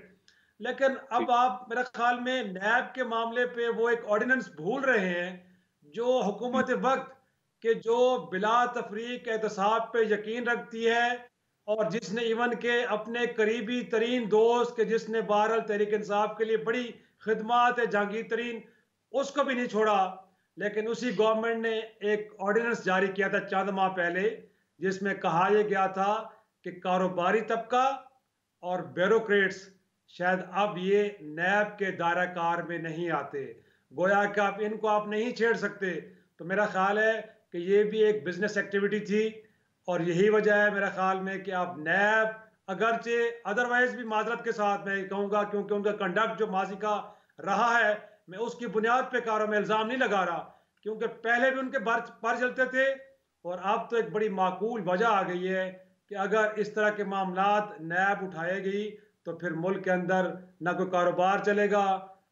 लेकिन जी। अब आप मेरे ख्याल में नैब के मामले पे वो एक ऑर्डिनेंस भूल रहे हैं जो हम्म। हुकूमत वक्त के जो बिला तफरीक एहतसाब पे यकीन रखती है, और जिसने इवन के अपने करीबी तरीन दोस्त के जिसने बहरहाल तहरीक इंसाफ के लिए बड़ी खिदमात है जहांगीर तरीन, उसको भी नहीं छोड़ा। लेकिन उसी गवर्नमेंट ने एक ऑर्डिनेंस जारी किया था चंद माह पहले, जिसमें कहा यह गया था कि कारोबारी तबका और ब्यूरोक्रेट्स शायद अब ये नैब के दायरा कार में नहीं आते, गोया कि आप इनको आप नहीं छेड़ सकते। तो मेरा ख्याल है कि ये भी एक बिजनेस एक्टिविटी थी, और यही वजह है मेरा ख्याल में कि आप नैब, अगरचे अदरवाइज भी माजरत के साथ मैं कहूँगा, क्योंकि उनका कंडक्ट जो माजी का रहा है, मैं उसकी बुनियाद पे कारों में इल्ज़ाम नहीं लगा रहा, क्योंकि पहले भी उनके पर चलते थे। और अब तो एक बड़ी माकूल वजह आ गई है कि अगर इस तरह के मामलात नैब उठाएगी तो फिर मुल्क के अंदर ना कोई कारोबार चलेगा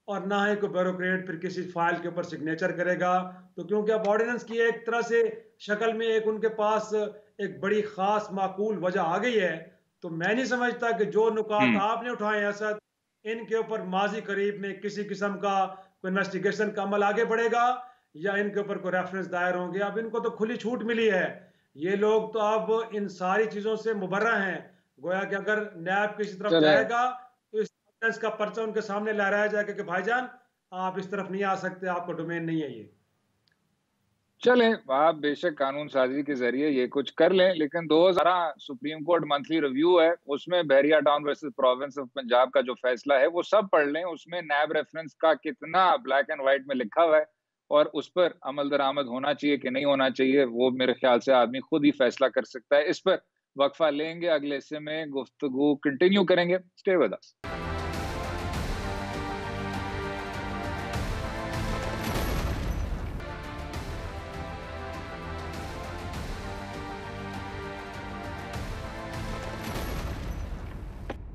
और ना ही कोई ब्यूरोक्रेट फिर किसी फाइल के ऊपर सिग्नेचर करेगा। तो क्योंकि अब ऑर्डिनेंस की एक तरह से शक्ल में एक उनके पास एक बड़ी खास माकूल वजह आ गई है, तो मैं नहीं समझता कि जो नुकात हम्म। आपने उठाए हैं असद, इनके ऊपर माजी करीब में किसी किस्म का कोई इन्वेस्टिगेशन का अमल आगे बढ़ेगा या इनके ऊपर कोई रेफरेंस दायर होंगे। अब इनको तो खुली छूट मिली है, ये लोग तो अब इन सारी चीजों से मुबर्रा हैं। गोया कि अगर नैब किसी तरफ चले। जाएगा तो इस का पर्चा उनके सामने लहराया जाएगा कि भाईजान आप इस तरफ नहीं आ सकते, आपको डोमेन नहीं है ये। चलें, आप बेशक कानून साज़ी के ज़रिए ये कुछ कर लें, लेकिन 2018 सुप्रीम कोर्ट मंथली रिव्यू है, उसमें Bahria town versus province of Punjab का जो फैसला है, वो सब पढ़ लें। उसमें नैब रेफरेंस का कितना ब्लैक एंड व्हाइट में लिखा हुआ है और उस पर अमल दरामद होना चाहिए कि नहीं होना चाहिए, वो मेरे ख्याल से आदमी खुद ही फैसला कर सकता है। इस पर वक़्फ़ा लेंगे, अगले हिस्से में गुफ्तगू कंटिन्यू करेंगे। Stay with us.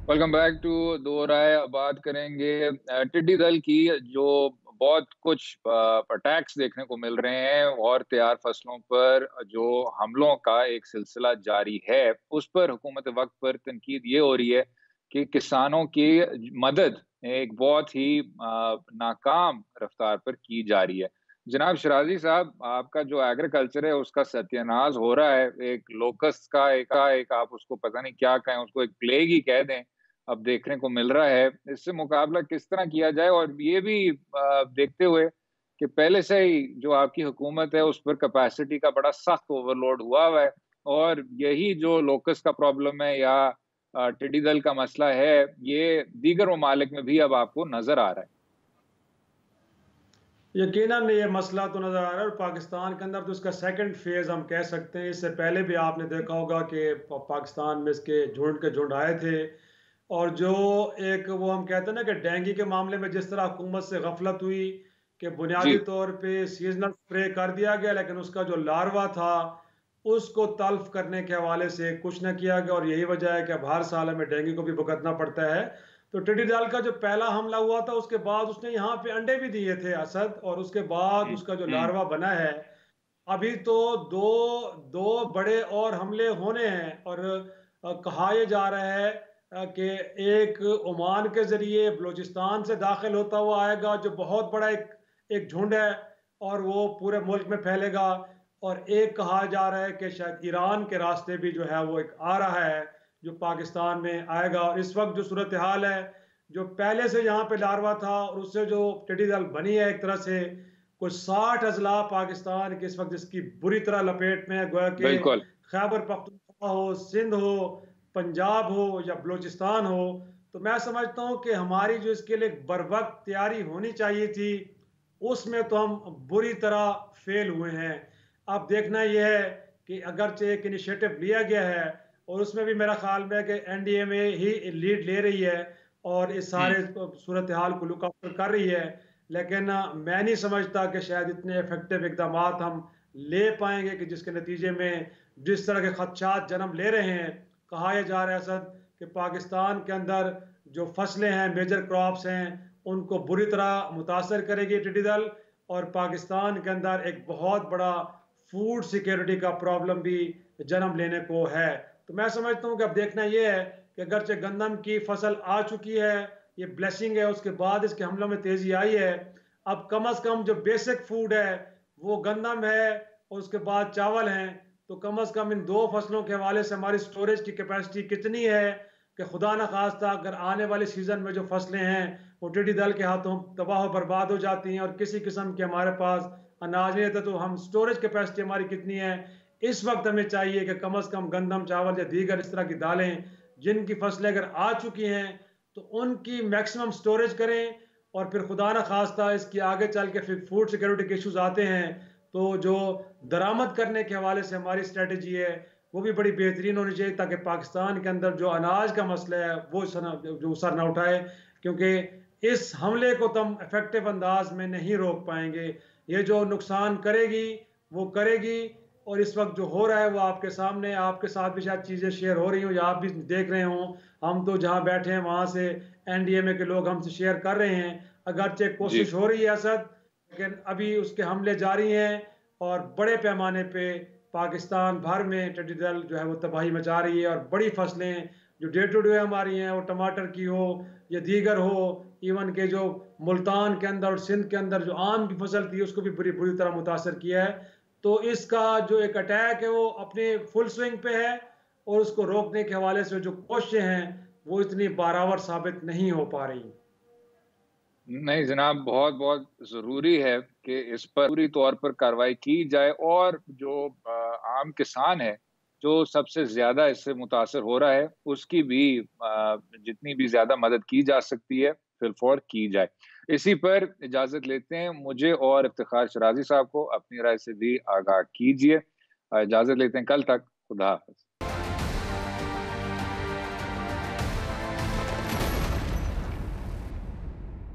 Welcome back to Do Rai. बात करेंगे टिड्डी दल की, जो बहुत कुछ अटैक्स देखने को मिल रहे हैं और तैयार फसलों पर जो हमलों का एक सिलसिला जारी है, उस पर हुकूमत वक्त पर तनकीद ये हो रही है कि किसानों की मदद एक बहुत ही नाकाम रफ्तार पर की जा रही है। जनाब शराजी साहब, आपका जो एग्रीकल्चर है उसका सत्यानाश हो रहा है। एक लोकस्ट का एक आप उसको पता नहीं क्या कहें, उसको एक प्लेग ही कह दें, अब देखने को मिल रहा है। इससे मुकाबला किस तरह किया जाए, और ये भी देखते हुए कि पहले से ही जो आपकी हुकूमत है उस पर कैपेसिटी का बड़ा सख्त ओवरलोड हुआ है, और यही जो लोकस का प्रॉब्लम है या टिड्डी दल का मसला है, ये दीगर ममालिक में भी अब आपको नजर आ रहा है। यकीनन ये मसला तो नज़र आ रहा है, और पाकिस्तान के अंदर तो इसका सेकंड फेज़ हम कह सकते हैं। इससे पहले भी आपने देखा होगा कि पाकिस्तान में इसके झुंड आए थे, और जो एक वो हम कहते हैं ना कि डेंगू के मामले में जिस तरह हुकूमत से गफलत हुई कि बुनियादी जी। तौर पे सीजनल स्प्रे कर दिया गया, लेकिन उसका जो लार्वा था उसको तल्फ करने के हवाले से कुछ न किया गया, और यही वजह है कि अब हर साल हमें डेंगू को भी भुगतना पड़ता है। तो टिड्डी दल का जो पहला हमला हुआ था उसके बाद उसने यहाँ पे अंडे भी दिए थे असद, और उसके बाद उसका जो हम्म। लार्वा बना है, अभी तो दो दो बड़े और हमले होने हैं। और कहा यह जा रहा है कि एक ओमान के जरिए बलूचिस्तान से दाखिल होता हुआ आएगा, जो बहुत बड़ा एक एक झुंड है और वो पूरे मुल्क में फैलेगा। और एक कहा जा रहा है कि शायद ईरान के रास्ते भी जो है वो एक आ रहा है जो पाकिस्तान में आएगा। और इस वक्त जो सूरत हाल है, जो पहले से यहाँ पे लार्वा था और उससे जो टिड्डी दल बनी है एक तरह से, कुछ 60 अजला पाकिस्तान के इस वक्त इसकी बुरी तरह लपेट में है। गोया कि बिल्कुल। खैबर पख्तूनख्वा हो, सिंध हो, पंजाब हो या बलूचिस्तान हो, तो मैं समझता हूँ कि हमारी जो इसके लिए बर वक्त तैयारी होनी चाहिए थी, उसमें तो हम बुरी तरह फेल हुए हैं। अब देखना यह है कि अगरचे एक इनिशिएटिव लिया गया है, और उसमें भी मेरा ख्याल में है कि एनडीएमए ही लीड ले रही है और इस हम्म। सारे सूरत हाल को लुक आफ्टर कर रही है। लेकिन मैं नहीं समझता कि शायद इतने इफेक्टिव इकदाम हम ले पाएंगे कि जिसके नतीजे में जिस तरह के खदशात जन्म ले रहे हैं। कहा यह जा रहा है सर कि पाकिस्तान के अंदर जो फसलें हैं, मेजर क्रॉप्स हैं, उनको बुरी तरह मुतासर करेगी टिड्डी दल, और पाकिस्तान के अंदर एक बहुत बड़ा फूड सिक्योरिटी का प्रॉब्लम भी जन्म लेने को है। तो मैं समझता हूँ कि अब देखना ये है कि अगरचे गंदम की फसल आ चुकी है, ये ब्लेसिंग है, उसके बाद इसके हमलों में तेज़ी आई है। अब कम से कम जो बेसिक फूड है वो गंदम है और उसके बाद चावल हैं। तो कम से कम इन 2 फसलों के हवाले से हमारी स्टोरेज की कैपेसिटी कितनी है कि खुदा न खास्ता अगर आने वाले सीज़न में जो फसलें हैं वो टिड्डी दल के हाथों तबाह और बर्बाद हो जाती हैं और किसी किस्म के हमारे पास अनाज नहीं रहता, तो हम स्टोरेज कैपेसिटी हमारी कितनी है। इस वक्त हमें चाहिए कि कम से कम गंदम, चावल या दीगर इस तरह की दालें जिनकी फसलें अगर आ चुकी हैं तो उनकी मैक्सिमम स्टोरेज करें। और फिर खुदा न खास्ता इसकी आगे चल के फिर फूड सिक्योरिटी के इशूज़ आते हैं, तो जो दरामद करने के हवाले से हमारी स्ट्रेटजी है वो भी बड़ी बेहतरीन होनी चाहिए, ताकि पाकिस्तान के अंदर जो अनाज का मसला है वो जो सर ना उठाए, क्योंकि इस हमले को तो हम इफेक्टिव अंदाज में नहीं रोक पाएंगे। ये जो नुकसान करेगी वो करेगी, और इस वक्त जो हो रहा है वो आपके सामने, आपके साथ भी शायद चीज़ें शेयर हो रही हों या आप भी देख रहे हों। हम तो जहाँ बैठे हैं वहाँ से एनडीएमए के लोग हमसे शेयर कर रहे हैं। अगरचे जी। कोशिश हो रही है असद, लेकिन अभी उसके हमले जारी हैं और बड़े पैमाने पे पाकिस्तान भर में टिड्डी दल जो है वो तबाही मचा रही है। और बड़ी फसलें जो डे टू डे हमारी हैं, वो टमाटर की हो या दीगर हो, इवन के जो मुल्तान के अंदर और सिंध के अंदर जो आम की फसल थी उसको भी बुरी बुरी तरह मुतासर किया है। तो इसका जो एक अटैक है वो अपने फुल स्विंग पे है, और उसको रोकने के हवाले से जो कोशिशें हैं वो इतनी बारावर साबित नहीं हो पा रही। नहीं जनाब, बहुत बहुत ज़रूरी है कि इस पर पूरी तौर पर कार्रवाई की जाए, और जो आम किसान है, जो सबसे ज़्यादा इससे मुतासर हो रहा है, उसकी भी जितनी भी ज़्यादा मदद की जा सकती है, फिलफौर की जाए। इसी पर इजाज़त लेते हैं। मुझे और इफ्तिखार शराज़ी साहब को अपनी राय से भी आगाह कीजिए। इजाज़त लेते हैं, कल तक, खुदा हाफ़िज़।